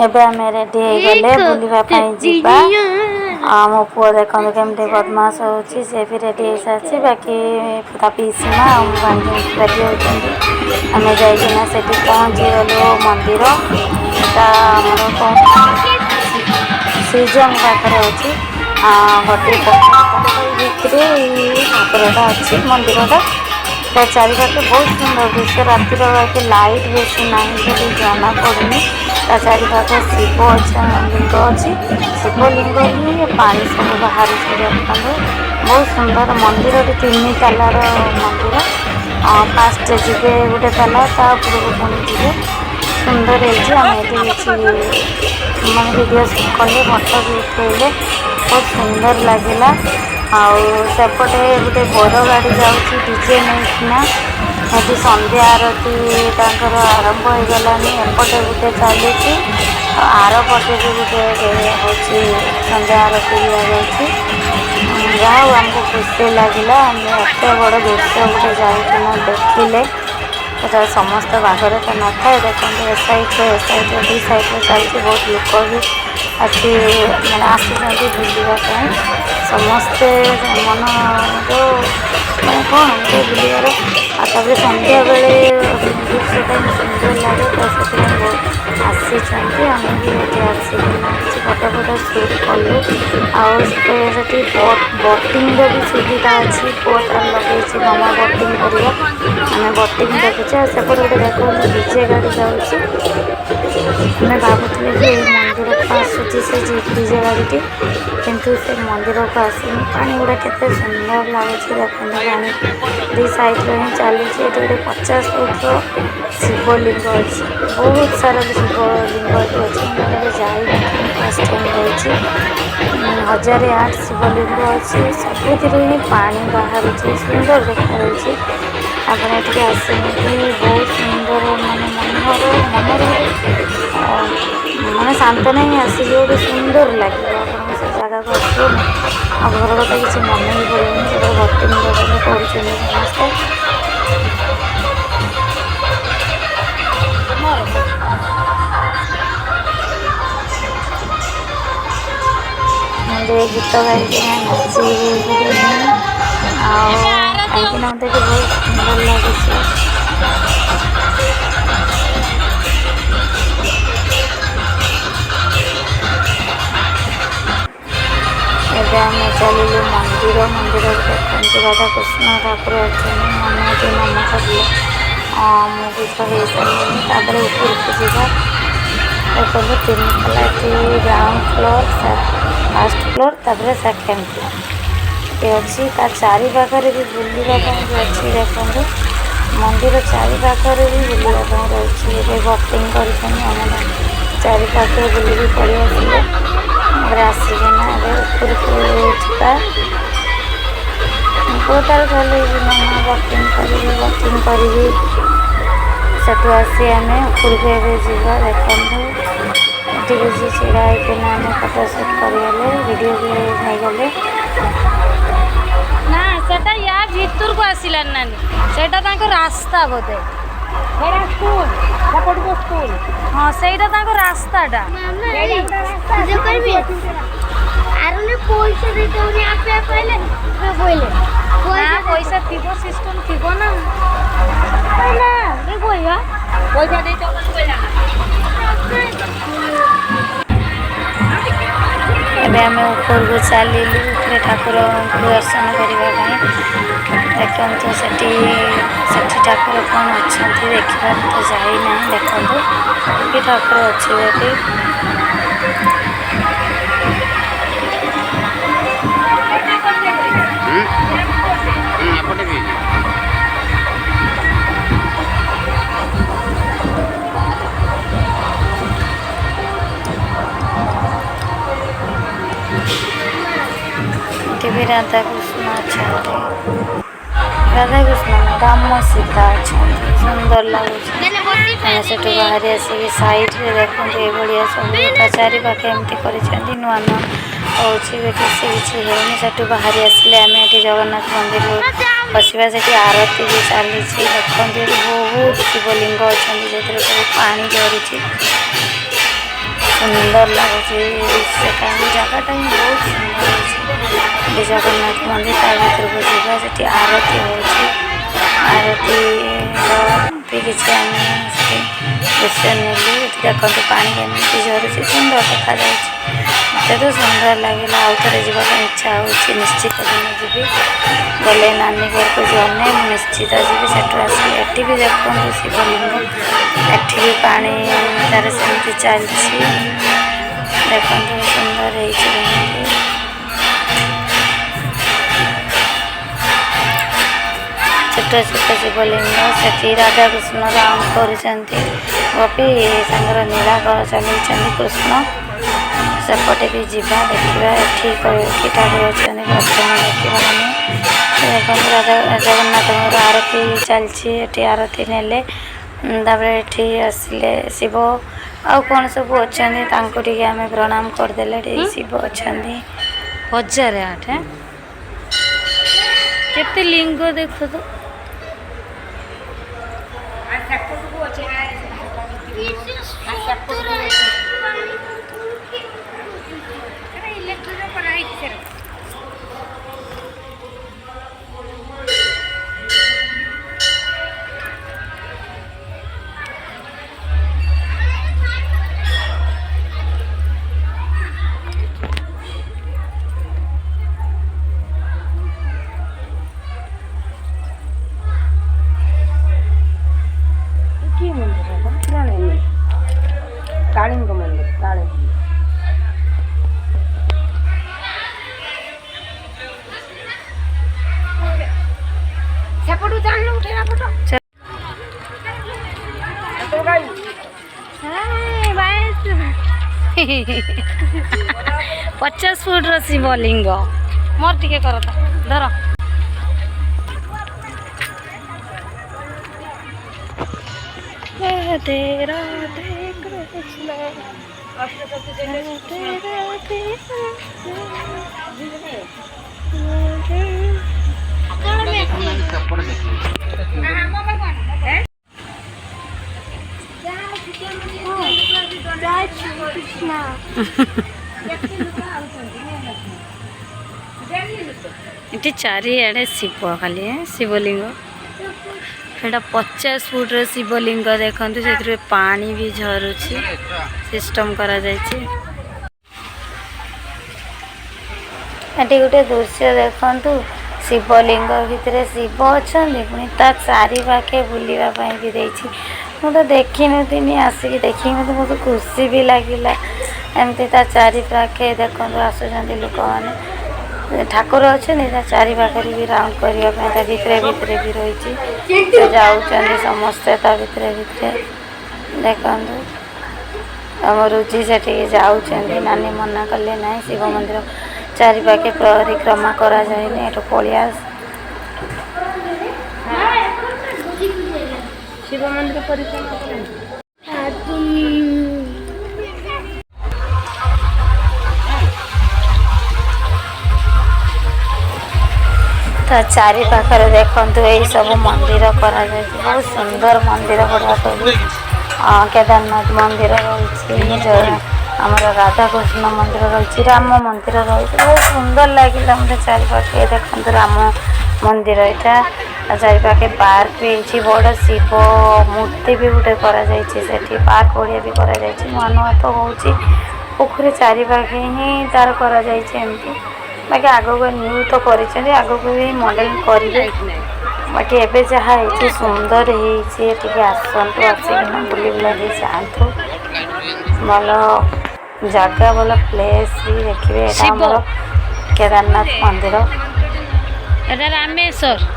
एबे आम रेडी गले बुलवाई जीवा मो पुओ देखो केमती बदमाश होची से भी रेडी हो सारी बाकी पीसीमा रेडी होती आम जाइना से पहुँची गलु मंदिर श्रीजंग पाखे अच्छी गोटे भितर ठाकुरटा अच्छी मंदिरटा चारिपाखे बहुत सुंदर दृश्य रातिर बाकी लाइट बेसी ना जना पड़ूनी चारिपाखे शिव लिंग अच्छी शिवलिंग ही पानी सब बाहर देखते बहुत सुंदर मंदिर 3 तालार मंदिर फास्ट जी गोटे ताला पुरक पुणी जी सुंदर आम ये भिडियो कले फटो भी उठेले बहुत सुंदर लगला आउपटे गोटे बड़ गाड़ी जाऊँगी डीजे नहीं ये संध्या आरती आरंभ हो गलानी एपटे गोटे चली आर पटे भी गोटे हूँ संध्या आरती दिया आमको खुशी लगला आम एत बड़ दृश्य गोटे जाना देखिले समस्त बागर तो न था देखते ए साइड दी साइड चलती बहुत लोक भी अच्छी मैंने आसुँच बुलवाई समस्ते मन जो मैंने कौन गोटे बुलार आगे संध्या बेले दृश्यटा सुंदर लगे तो से बहुत आसी आम भी ये आसिकिना किसी फटो फटो सुट कलु आठी बोटिंग भी सुविधा अच्छी बोट लगे मामा बोटिंग कर बोटिंग देखुचे सेपटे गोटे देखो डीजे गाड़ी जाऊँगी भावुले कि मंदिर को आसूसी से डीजे गाड़ी किंतु से मंदिर को आसनी पानी गुड़ा केते सुंदर लगुच देखते पानी दी साइड ही चली गोटे 50 फुट शिवलिंग अच्छी बहुत सारा शिवलिंग अच्छी जाए फर्स्ट टाइम रही 1008 शिवलिंग अच्छी सबुथ ही पानी बाहर सुंदर देखा आपने ये आसने बहुत सुंदर मानने मनोहर मैंने शांत नहीं आसिक गोटे सुंदर लगे आप से जगह को आसो आ घर कथा किसी मन भी पड़ेनि से भक्ति कर समस्ते गीत गाई नाची आईकिना मत बहुत सुंदर लगे आम चलू मंदिर देखते राधा कृष्ण ठाकुर अच्छे मनोज नम कले मुझे हो सारे ऊपर जावा देखो 3 ताला ग्राउंड फ्लोर फर्स्ट फ्लोर तापर सेकेंड फ्लोर ये अच्छी चारि पाखे भी बुलवाई अच्छी देखो मंदिर चारि पाखे भी बुलवाई रही बोटिंग कर चारि पाखे बुल पड़े आसिले आसिकिना ऊपर को जा तार चल मामा बोटिंग करी सेठू आसी आम ऊपर को जा देखु ये छिड़ा होना आम फोटो सुट करगले वीडियो भी नहीं गले ना सेटा या भीतर को आसिला नानी सेटा तांको रास्ता बोधे हेरा स्कूल जापटको स्कूल हां सेटा तांको रास्ताटा जो करबी आरुने पैसा दे तोनी आपे पहले पैसा थिबो सिस्टम थिबो ना ना के कोइबा पैसा दे तो कोइला एबे आम ऊपर को चलू ठाकुर दर्शन करने देखते सेठी ठाकुर कौन अच्छा देखा तो जाना देखो ये ठाकुर अच्छे भी राधा कृष्ण अच्छा राधा कृष्ण राम सीता अच्छा सुंदर लगुच से बाहर आसिक साइड रे देखते ये सब चारि पाखे एमती कर नुआ नुआ होची किसी से बाहर आसिले आम ये जगन्नाथ मंदिर बसवा से आरती भी चली देखते बहुत शिवलिंग अच्छा जो सब पानी झरुची सुंदर लगुच जगटा ही बहुत सुंदर जगन्नाथ मंदिर ता भर को जावा से आरती हो आरती भी किसी आम दृश्य नेलु देखते पानी केमी झरुची सुंदर देखा मत तो सुंदर लगे आउ थे जावाई इच्छा हो निश्चित दिन जी गले नानी घर को जने निश्चित जी से आसी भी देखो शिवलिंग एठी भी पानी तार सेमती चलती देखो सुंदर है छोट छोट शिवलिंग से राधा कृष्ण राम कर गोपी सांगर नीला चल कृष्ण सेपटे भी जावा देखा एठी ठाकुर अच्छा दर्शन देखा देखो राधा जगन्नाथ आरती चलती आरती नेले ये आसिले शिव आउ कौन सब अच्छा आम प्रणाम करदे शिव अच्छा 1008 केते लिंग देख तो कालिंग मंदिर कालिंग सेपटू जान उठेगा फोटो 50 फुट शिवलिंग मोर टिके करता धर राधे राधे कृष्ण ये चारिड़े शिव खाली शिवलिंग एटा 50 फुट शिवलिंग देखते से पानी भी झरुची सिस्टम करा जायछि एटी गोटे दृश्य देखु शिवलिंग भितर शिव अच्छा पुणी ता चारि पाखे बुलवाई भी देछि मुझे देखी नी आसिक देखी मत बहुत खुशी भी लगिला एमती ता चारि पाखे देखो आसुँच लोक मैंने ठाकुर अच्छा चारि पाखे भी राउंड करने भितर भितर भी रही जाऊँ समस्ते ता भितर भितर देखु आम रुचि से जाऊँ नानी मना कले ना शिव मंदिर चारि पाखे परिक्रमा करा जाए एटू पलियास शिव मंदिर परिक्रमा तो चारि पाखरे देखु यही सब मंदिर करा बहुत सुंदर मंदिर गुड़ा केदारनाथ मंदिर रही आमर राधाकृष्ण मंदिर रही राम मंदिर रही बहुत सुंदर लगे मतलब चारि पाखे देखते राम मंदिर यहाँ चारि पाखे पार्क भी बड़ शिव मूर्ति भी गोटे कर पार्क बढ़िया भी कर नुआ नुआ तो हो पोखरी चारि पाखे ही तार करमती बाकी आगक न्यू तो कर आगक भी मॉडल करेंगे बाकी एवं जहाँ है सुंदर होती आसतु आसिक बुले बुला जातु भल जगह भल प्लेस भी देखिए आमर केदारनाथ मंदिर रामेश्वर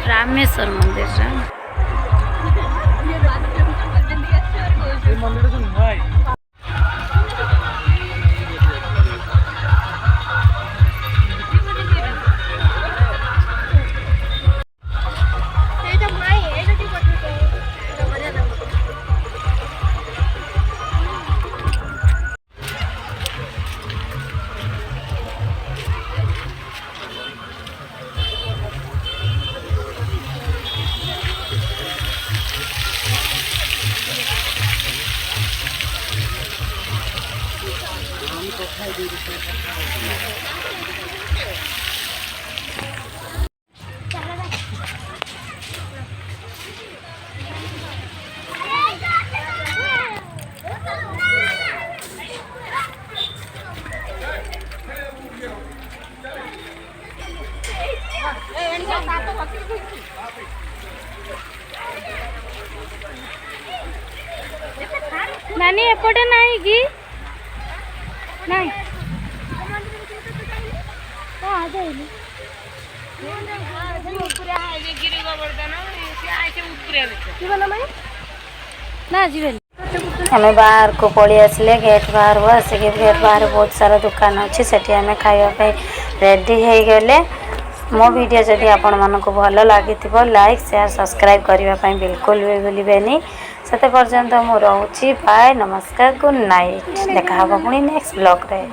रामेश्वर मंदिर नानी एपटे नहीं कि नहीं ना जी आम बाहर को पड़ी आसिले गेट बाहर आसिक गेट बाहर बहुत सारा दुकान अच्छी से आम खावाई रेडी हो गले। मो वीडियो जदि आपण मानक भल लगी लाइक शेयर सब्सक्राइब करने बिल्कुल भी भूलें। से पर्यंत मु रोची बाय नमस्कार गुड नाइट देखा पुणी नेक्स्ट ब्लॉग रे।